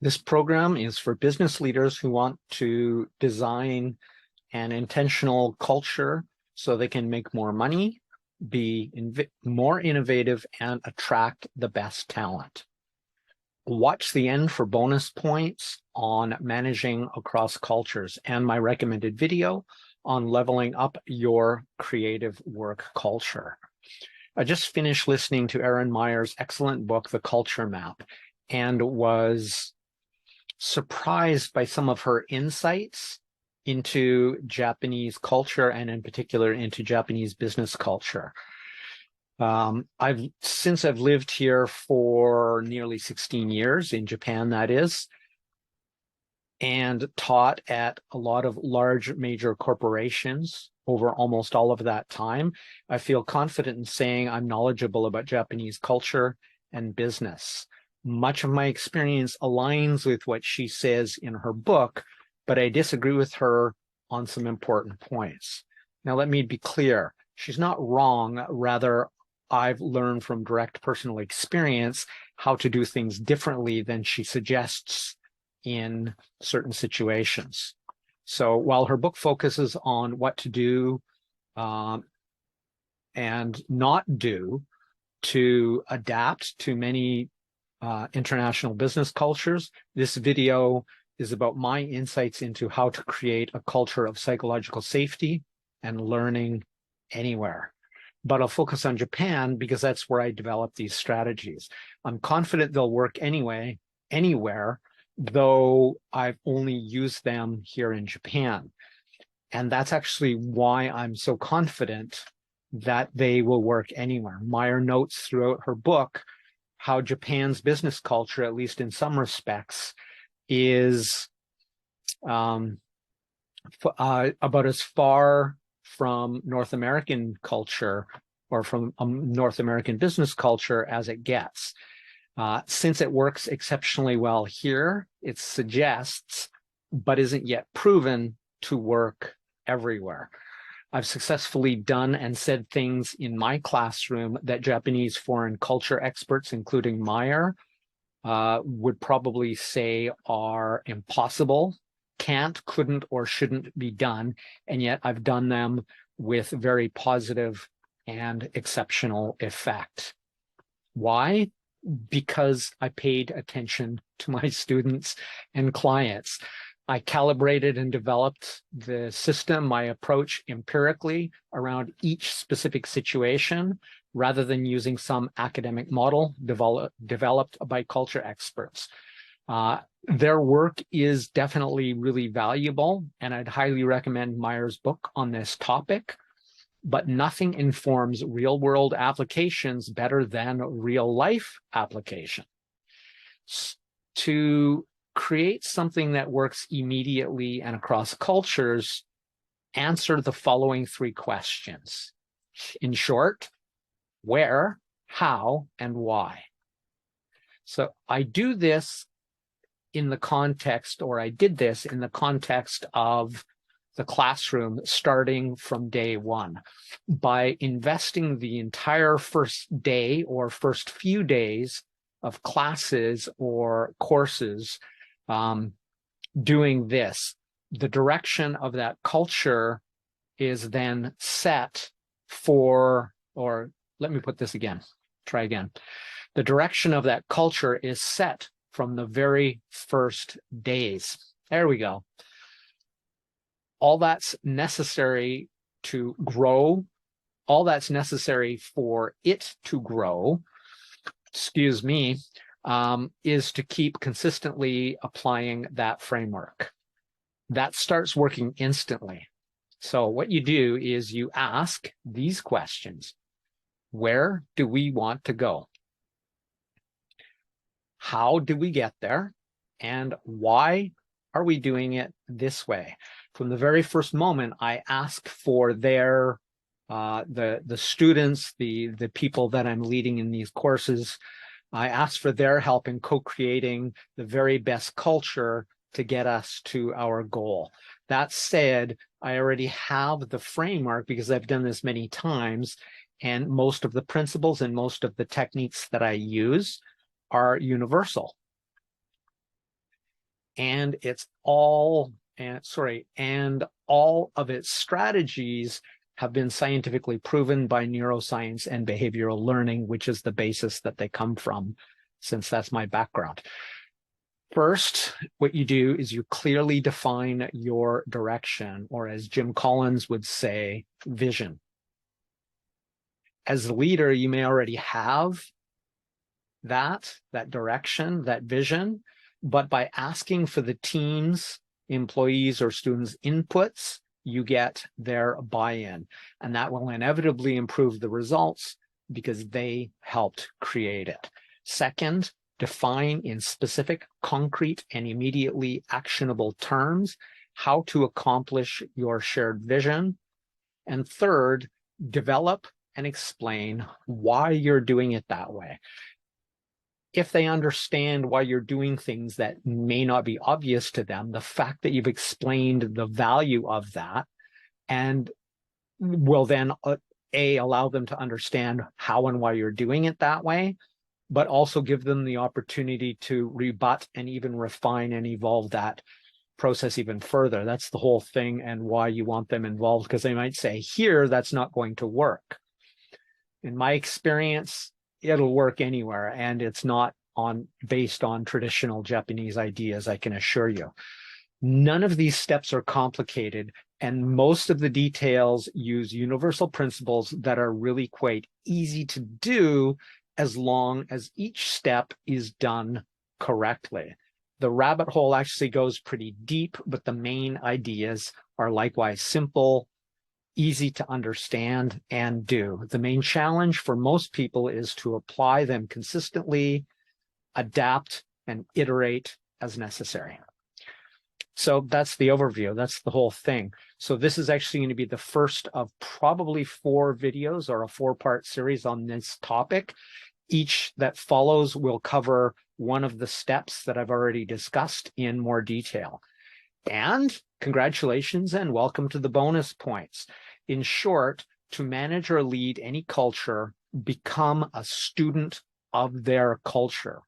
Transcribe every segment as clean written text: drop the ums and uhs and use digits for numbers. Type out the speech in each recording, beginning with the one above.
This program is for business leaders who want to design an intentional culture so they can make more money, be more innovative, and attract the best talent. Watch the end for bonus points on managing across cultures and my recommended video on leveling up your creative work culture. I just finished listening to Erin Meyer's excellent book, The Culture Map, and was surprised by some of her insights into Japanese culture and in particular into Japanese business culture. Since I've lived here for nearly 16 years in Japan, that is, and taught at a lot of large major corporations over almost all of that time, I feel confident in saying I'm knowledgeable about Japanese culture and business. Much of my experience aligns with what she says in her book, but I disagree with her on some important points. Now, let me be clear. She's not wrong. Rather, I've learned from direct personal experience how to do things differently than she suggests in certain situations. So while her book focuses on what to do and not do to adapt to many international business cultures, this video is about my insights into how to create a culture of psychological safety and learning anywhere. But I'll focus on Japan because that's where I developed these strategies. I'm confident they'll work anyway, anywhere, though I've only used them here in Japan. And that's actually why I'm so confident that they will work anywhere. Meyer notes throughout her book how Japan's business culture, at least in some respects, is about as far from North American culture or from North American business culture as it gets. Since it works exceptionally well here, it suggests, but isn't yet proven to work everywhere. I've successfully done and said things in my classroom that Japanese foreign culture experts, including Meyer, would probably say are impossible, can't, couldn't, or shouldn't be done. And yet I've done them with very positive and exceptional effect. Why? Because I paid attention to my students and clients. I calibrated and developed the system, my approach empirically around each specific situation, rather than using some academic model developed by culture experts. Their work is definitely really valuable, and I'd highly recommend Meyer's book on this topic, but nothing informs real-world applications better than real-life application. To create something that works immediately and across cultures, answer the following three questions. In short, where, how, and why. So I do this in the context, or I did this in the context of the classroom starting from day one by investing the entire first day or first few days of classes or courses doing this. The direction of that culture is then set for, or let me put this again, try again. The direction of that culture is set from the very first days. There we go. All that's necessary to grow, all that's necessary for it to grow, excuse me, is to keep consistently applying that framework. That starts working instantly. So what you do is you ask these questions. Where do we want to go? How do we get there? And why are we doing it this way? From the very first moment, I ask for their, the students, the people that I'm leading in these courses, I ask for their help in co-creating the very best culture to get us to our goal. That said, I already have the framework because I've done this many times, and most of the principles and most of the techniques that I use are universal. and all of its strategies have been scientifically proven by neuroscience and behavioral learning, which is the basis that they come from, since that's my background. First, what you do is you clearly define your direction, or as Jim Collins would say, vision. As a leader, you may already have that direction, that vision, but by asking for the team's employees or students' inputs, you get their buy-in, and that will inevitably improve the results because they helped create it. Second, define in specific, concrete, and immediately actionable terms how to accomplish your shared vision. And third, develop and explain why you're doing it that way. If they understand why you're doing things that may not be obvious to them, the fact that you've explained the value of that and will then allow them to understand how and why you're doing it that way, but also give them the opportunity to rebut and even refine and evolve that process even further. That's the whole thing and why you want them involved, because they might say, here, that's not going to work. In my experience, it'll work anywhere, and it's not based on traditional Japanese ideas, I can assure you. None of these steps are complicated, and most of the details use universal principles that are really quite easy to do as long as each step is done correctly. The rabbit hole actually goes pretty deep, but the main ideas are likewise simple, easy to understand and do. The main challenge for most people is to apply them consistently, adapt, and iterate as necessary. So that's the overview. That's the whole thing. So this is actually going to be the first of probably 4 videos or a 4-part series on this topic. Each that follows will cover one of the steps that I've already discussed in more detail. And congratulations and welcome to the bonus points. In short, to manage or lead any culture, become a student of their culture.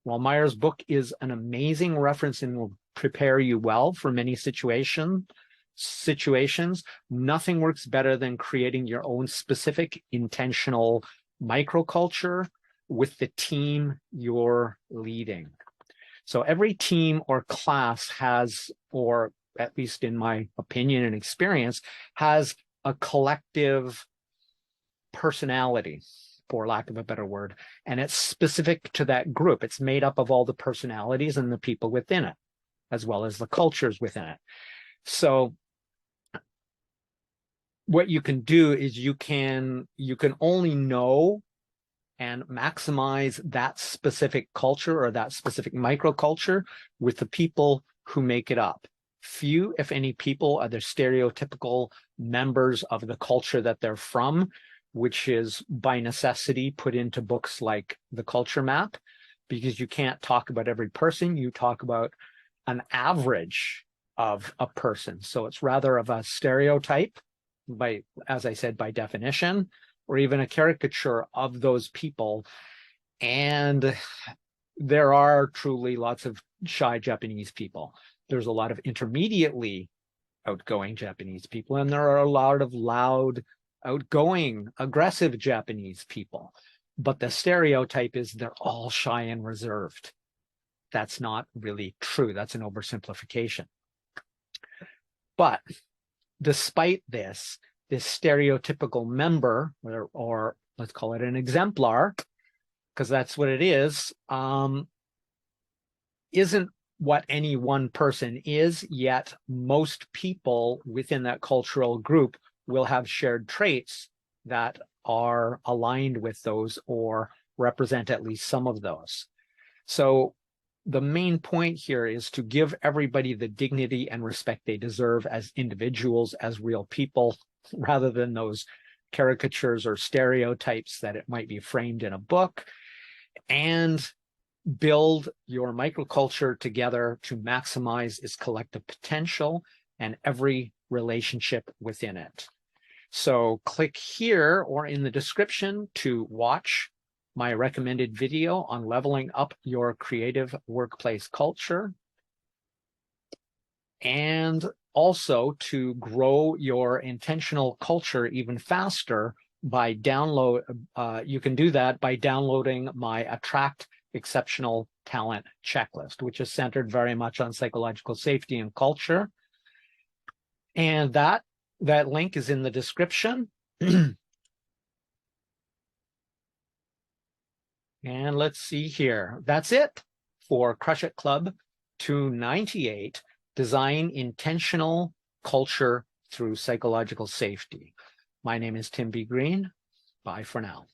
While Meyer's book is an amazing reference and will prepare you well for many situations, nothing works better than creating your own specific intentional microculture with the team you're leading. So every team or class has, or at least in my opinion and experience, has a collective personality, for lack of a better word, and it's specific to that group. It's made up of all the personalities and the people within it, as well as the cultures within it. So what you can do is you can only know and maximize that specific culture or that specific microculture with the people who make it up. Few, if any, people are the stereotypical members of the culture that they're from, which is by necessity put into books like The Culture Map, because you can't talk about every person, you talk about an average of a person. So it's rather of a stereotype, by, as I said, by definition, or even a caricature of those people. And there are truly lots of shy Japanese people. There's a lot of intermediately outgoing Japanese people, and there are a lot of loud, outgoing, aggressive Japanese people. But the stereotype is they're all shy and reserved. That's not really true. That's an oversimplification. But despite this stereotypical member, or let's call it an exemplar, because that's what it is, isn't what any one person is, yet most people within that cultural group will have shared traits that are aligned with those or represent at least some of those. So the main point here is to give everybody the dignity and respect they deserve as individuals, as real people, rather than those caricatures or stereotypes that it might be framed in a book, and build your microculture together to maximize its collective potential and every relationship within it. So click here or in the description to watch my recommended video on leveling up your creative workplace culture. And also to grow your intentional culture even faster by you can do that by downloading my Attract Exceptional Talent Checklist, which is centered very much on psychological safety and culture. And that link is in the description. And let's see here. That's it for Crush It Club 298, Design Intentional Culture Through Psychological Safety. My name is Tim B. Green. Bye for now.